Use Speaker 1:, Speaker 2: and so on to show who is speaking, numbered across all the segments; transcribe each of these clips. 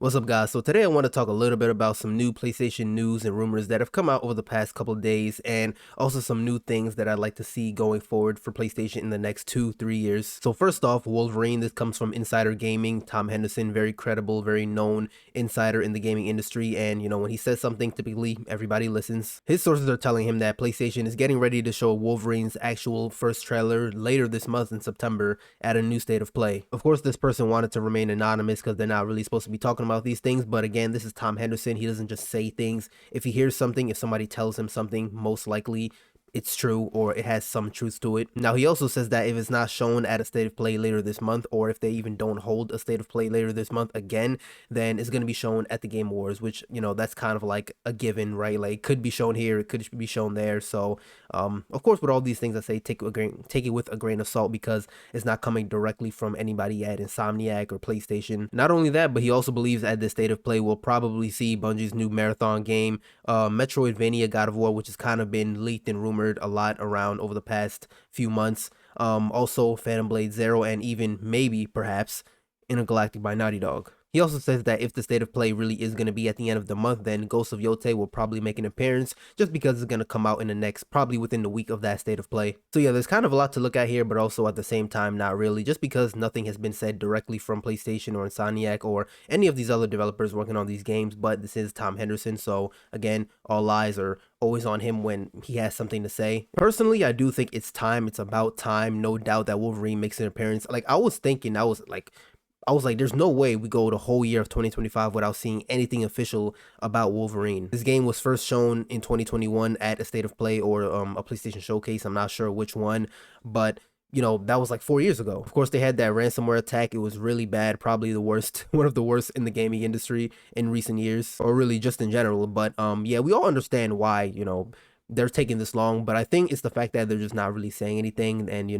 Speaker 1: What's up, guys? So today I want to talk a little bit about some new PlayStation news and rumors that have come out over the past couple of days, and also some new things that I'd like to see going forward for PlayStation in the next 2-3 years. So first off, Wolverine. This comes from Insider Gaming. Tom Henderson, very credible, very known insider in the gaming industry, and when he says something, typically everybody listens. His sources are telling him that PlayStation is getting ready to show Wolverine's actual first trailer later this month in September at a new State of Play. Of course, this person wanted to remain anonymous because they're not really supposed to be talking about these things, but again, this is Tom Henderson. He doesn't just say things. If he hears something, if somebody tells him something, most likely it's true or it has some truth to it. Now, he also says that if it's not shown at a State of Play later this month, or if they even don't hold a State of Play later this month again, then it's going to be shown at the Game Awards, which, that's kind of like a given, right? Like, it could be shown here, it could be shown there. So, of course, with all these things, I say take it with a grain of salt, because it's not coming directly from anybody at Insomniac or PlayStation. Not only that, but he also believes at the State of Play we'll probably see Bungie's new marathon game, Metroidvania God of War, which has kind of been leaked and rumored a lot around over the past few months. Also Phantom Blade Zero, and even maybe perhaps Intergalactic by Naughty Dog. He also says that if the State of Play really is going to be at the end of the month, then Ghost of Yote will probably make an appearance, just because it's going to come out in the next, probably within the week of that State of Play. So yeah, there's kind of a lot to look at here, but also at the same time, not really, just because nothing has been said directly from PlayStation or Insomniac or any of these other developers working on these games. But this is Tom Henderson, so again, all eyes are always on him when he has something to say. Personally, I do think it's time. It's about time. No doubt that Wolverine makes an appearance. Like, I was like, there's no way we go the whole year of 2025 without seeing anything official about Wolverine. This game was first shown in 2021 at a State of Play or a PlayStation Showcase. I'm not sure which one, but that was like 4 years ago. Of course, they had that ransomware attack. It was really bad, probably the worst, one of the worst in the gaming industry in recent years, or really just in general. But yeah, we all understand why, they're taking this long, but I think it's the fact that they're just not really saying anything. And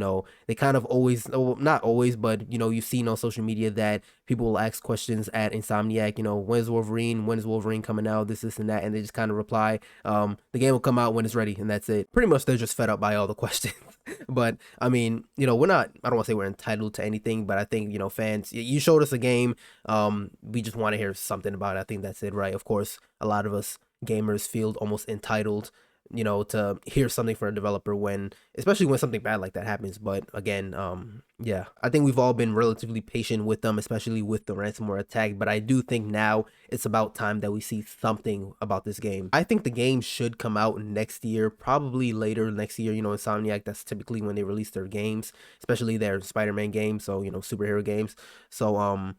Speaker 1: they kind of always, well, not always, but you've seen on social media that people will ask questions at Insomniac, when's Wolverine coming out, this and that, and they just kind of reply, the game will come out when it's ready, and that's it. Pretty much they're just fed up by all the questions. But I mean, we're not, I don't want to say we're entitled to anything, but I think, fans, you showed us a game, we just want to hear something about it. I think that's it, right? Of course, a lot of us gamers feel almost entitled, to hear something from a developer especially when something bad like that happens. But again, yeah, I think we've all been relatively patient with them, especially with the ransomware attack. But I do think now it's about time that we see something about this game. I think the game should come out next year, probably later next year. Insomniac, that's typically when they release their games, especially their Spider-Man games, so superhero games. So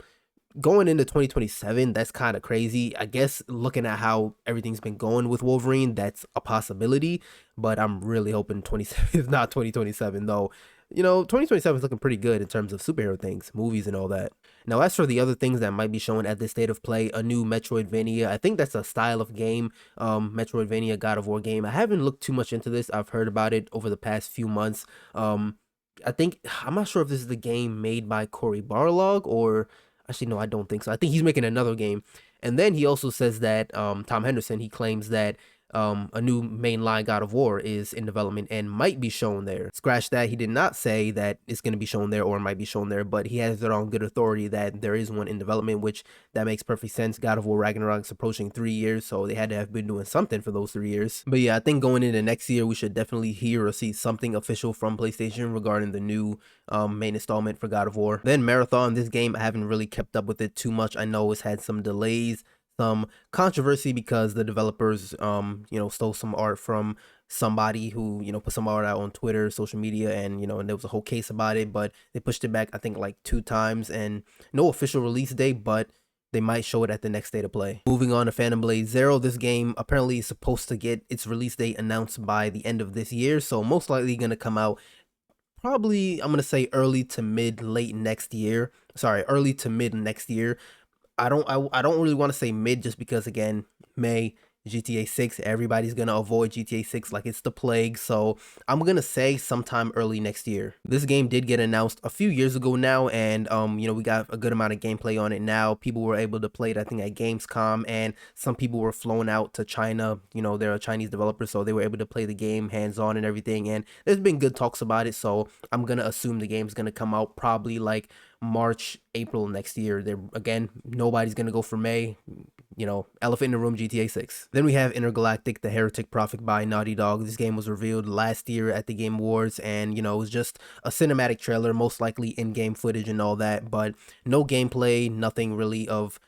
Speaker 1: going into 2027, that's kind of crazy. I guess looking at how everything's been going with Wolverine, that's a possibility, but I'm really hoping 27 is not 2027, though. 2027 is looking pretty good in terms of superhero things, movies and all that. Now, as for the other things that might be shown at this State of Play, a new Metroidvania, I think that's a style of game, Metroidvania God of War game. I haven't looked too much into this. I've heard about it over the past few months. I'm not sure if this is the game made by Cory Barlog, or actually, no, I don't think so. I think he's making another game. And then he also says that Tom Henderson, he claims that a new mainline God of War is in development and might be shown there. Scratch that. He did not say that it's going to be shown there or might be shown there, but he has it on good authority that there is one in development, which that makes perfect sense. God of War Ragnarok's approaching 3 years, so they had to have been doing something for those 3 years. But yeah, I think going into next year, we should definitely hear or see something official from PlayStation regarding the new main installment for God of War. Then Marathon, this game, I haven't really kept up with it too much. I know it's had some delays, some controversy, because the developers stole some art from somebody who put some art out on Twitter, social media, and and there was a whole case about it, but they pushed it back, I think, like 2 times, and no official release date, but they might show it at the next State of Play. Moving on to Phantom Blade Zero, this game apparently is supposed to get its release date announced by the end of this year, so most likely gonna come out probably, I'm gonna say early to mid next year. I don't really want to say mid, just because again, May, GTA 6. Everybody's gonna avoid GTA 6 like it's the plague, so I'm gonna say sometime early next year. This game did get announced a few years ago now, and we got a good amount of gameplay on it now. People were able to play it, I think, at Gamescom, and some people were flown out to China. They're a Chinese developer, so they were able to play the game hands-on and everything, and there's been good talks about it, so I'm gonna assume the game's gonna come out probably like March, April next year. Again, nobody's gonna go for May. Elephant in the room, GTA 6. Then we have Intergalactic, the Heretic Prophet by Naughty Dog. This game was revealed last year at the Game Awards, and it was just a cinematic trailer, most likely in-game footage and all that, but no gameplay, nothing really of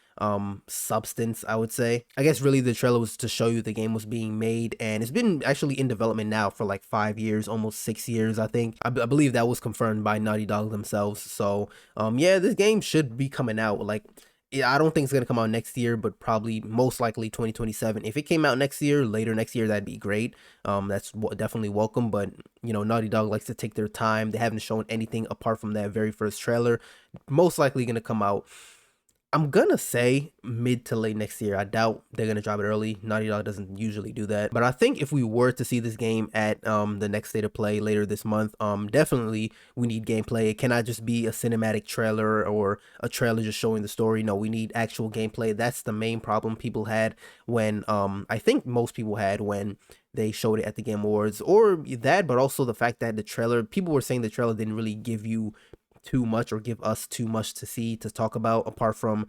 Speaker 1: substance, I would say. I guess really the trailer was to show you the game was being made, and it's been actually in development now for like 5 years, almost 6 years, I think. I believe that was confirmed by Naughty Dog themselves. So yeah, this game should be coming out like, yeah, I don't think it's going to come out next year, but probably most likely 2027. If it came out next year, later next year, that'd be great. That's definitely welcome, but Naughty Dog likes to take their time. They haven't shown anything apart from that very first trailer. Most likely going to come out, I'm gonna say mid to late next year. I doubt they're gonna drop it early. Naughty Dog doesn't usually do that. But I think if we were to see this game at the next State of Play later this month, definitely we need gameplay. It cannot just be a cinematic trailer or a trailer just showing the story. No, we need actual gameplay. That's the main problem people had when I think most people had when they showed it at the Game Awards, or that, but also the fact that the trailer, people were saying the trailer didn't really give you too much or give us too much to see, to talk about, apart from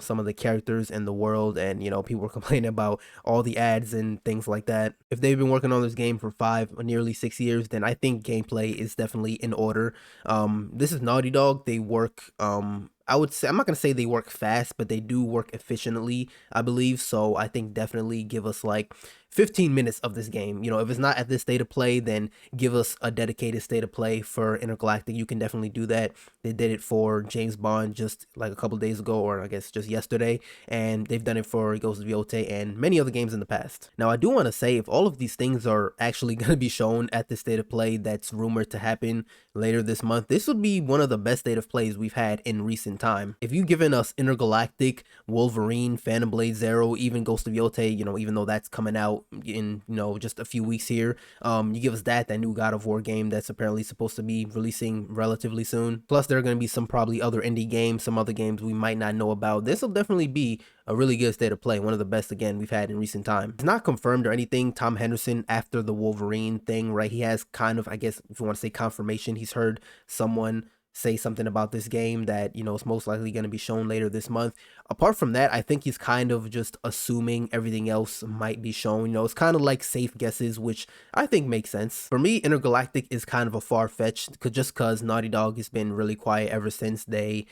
Speaker 1: some of the characters and the world, and people were complaining about all the ads and things like that. If they've been working on this game for 5 or nearly 6 years, then I think gameplay is definitely in order. This is Naughty Dog. They work I would say, I'm not going to say they work fast, but they do work efficiently, I believe. So I think definitely give us like 15 minutes of this game. If it's not at this State of Play, then give us a dedicated State of Play for Intergalactic. You can definitely do that. They did it for James Bond just like a couple days ago, or I guess just yesterday, and they've done it for Ghost of Yotei and many other games in the past. Now, I do want to say, if all of these things are actually going to be shown at the State of Play that's rumored to happen later this month, this would be one of the best State of Plays we've had in recent time. If you've given us Intergalactic, Wolverine, Phantom Blade Zero, even Ghost of Yotei, even though that's coming out in just a few weeks here, you give us that new God of War game that's apparently supposed to be releasing relatively soon. Plus there are going to be some probably other indie games, some other games we might not know about. This will definitely be a really good State of Play, one of the best again we've had in recent time. It's not confirmed or anything. Tom Henderson, after the Wolverine thing, right, he has kind of, I guess if you want to say confirmation, he's heard someone say something about this game that it's most likely going to be shown later this month. Apart from that, I think he's kind of just assuming everything else might be shown. It's kind of like safe guesses, which I think makes sense. For me, Intergalactic is kind of a far-fetched, just because Naughty Dog has been really quiet ever since they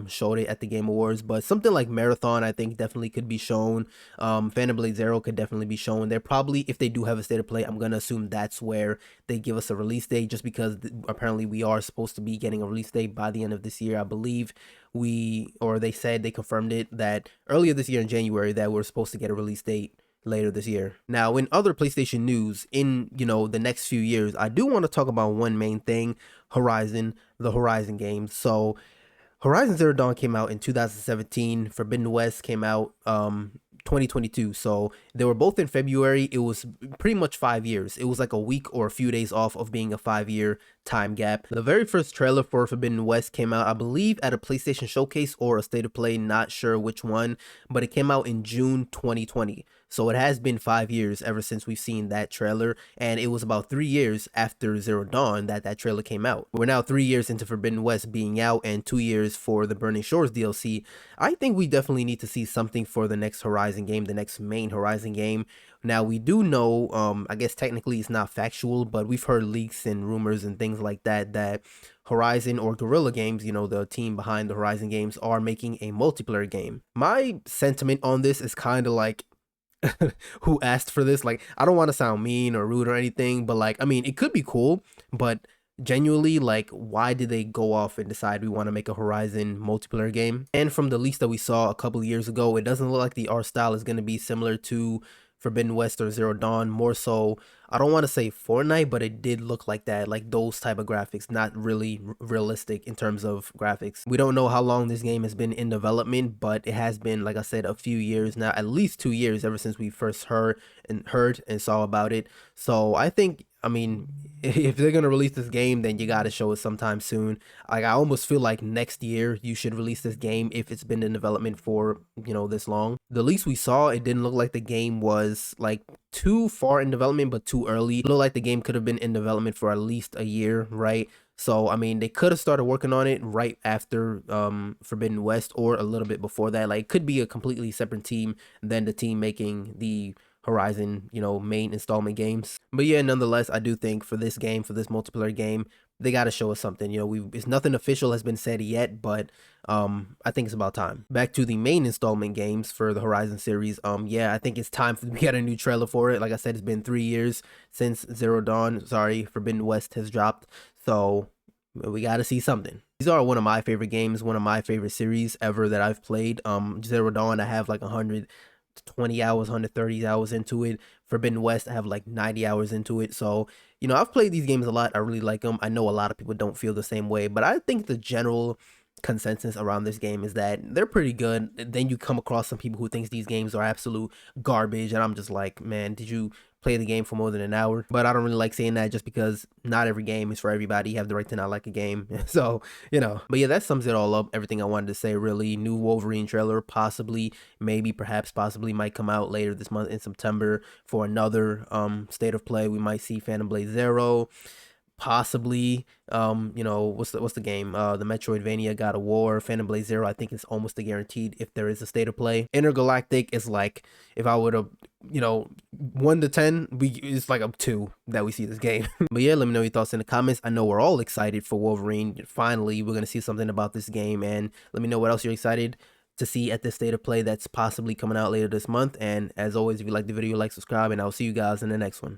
Speaker 1: showed it at the Game Awards. But something like Marathon, I think definitely could be shown. Phantom Blade Zero could definitely be shown. They're probably, if they do have a State of Play, I'm going to assume that's where they give us a release date, just because apparently we are supposed to be getting a release date by the end of this year. I believe they said, they confirmed it that earlier this year in January that we're supposed to get a release date later this year. Now, in other PlayStation news, in the next few years, I do want to talk about one main thing: Horizon, the Horizon games. So Horizon Zero Dawn came out in 2017. Forbidden West came out 2022. So they were both in February. It was pretty much 5 years. It was like a week or a few days off of being a 5-year time gap. The very first trailer for Forbidden West came out, I believe, at a PlayStation Showcase or a State of Play, not sure which one, but it came out in June 2020. So it has been 5 years ever since we've seen that trailer, and it was about 3 years after Zero Dawn that trailer came out. We're now 3 years into Forbidden West being out and 2 years for the Burning Shores DLC. I think we definitely need to see something for the next Horizon game, the next main Horizon game. Now, we do know, I guess technically it's not factual, but we've heard leaks and rumors and things like that Horizon, or Guerrilla Games, the team behind the Horizon games, are making a multiplayer game. My sentiment on this is kind of like, who asked for this? Like, I don't want to sound mean or rude or anything, but like, I mean, it could be cool, but genuinely, like, why did they go off and decide we want to make a Horizon multiplayer game? And from the leaks that we saw a couple of years ago, it doesn't look like the art style is going to be similar to Forbidden West or Zero Dawn. More so, I don't want to say Fortnite, but it did look like that, like those type of graphics, not really realistic in terms of graphics. We don't know how long this game has been in development, but it has been, like I said, a few years now, at least 2 years ever since we first heard and saw about it. So I think, I mean, if they're gonna release this game, then you gotta show it sometime soon. Like, I almost feel like next year you should release this game if it's been in development for, this long. The least we saw, it didn't look like the game was like too far in development, but too early. It looked like the game could have been in development for at least a year, right? So I mean, they could have started working on it right after Forbidden West, or a little bit before that. Like, it could be a completely separate team than the team making the Horizon, main installment games. But yeah, nonetheless, I do think for this game, for this multiplayer game, they got to show us something. It's nothing official has been said yet, but I think it's about time. Back to the main installment games for the Horizon series. Yeah, I think it's time for we got a new trailer for it. Like I said, it's been 3 years since Forbidden West has dropped, so we got to see something. These are one of my favorite games, one of my favorite series ever that I've played. Zero Dawn, I have like 120 hours, 130 hours into it. Forbidden West, I have like 90 hours into it. So, I've played these games a lot. I really like them. I know a lot of people don't feel the same way, but I think the general consensus around this game is that they're pretty good. Then you come across some people who thinks these games are absolute garbage, and I'm just like, man, did you play the game for more than an hour? But I don't really like saying that, just because not every game is for everybody. You have the right to not like a game. So, but yeah, that sums it all up. Everything I wanted to say, really. New Wolverine trailer, possibly, maybe, perhaps, possibly might come out later this month in September for another state of play. We might see Phantom Blade Zero, possibly. What's the game, the Metroidvania God of War, Phantom Blade Zero. I think it's almost a guaranteed if there is a state of play. Intergalactic is like, if I would have 1 to 10, it's like a 2 that we see this game. But yeah, let me know your thoughts in the comments. I know we're all excited for Wolverine. Finally, we're gonna see something about this game, and let me know what else you're excited to see at this state of play that's possibly coming out later this month. And as always, if you like the video, like, subscribe, and I'll see you guys in the next one.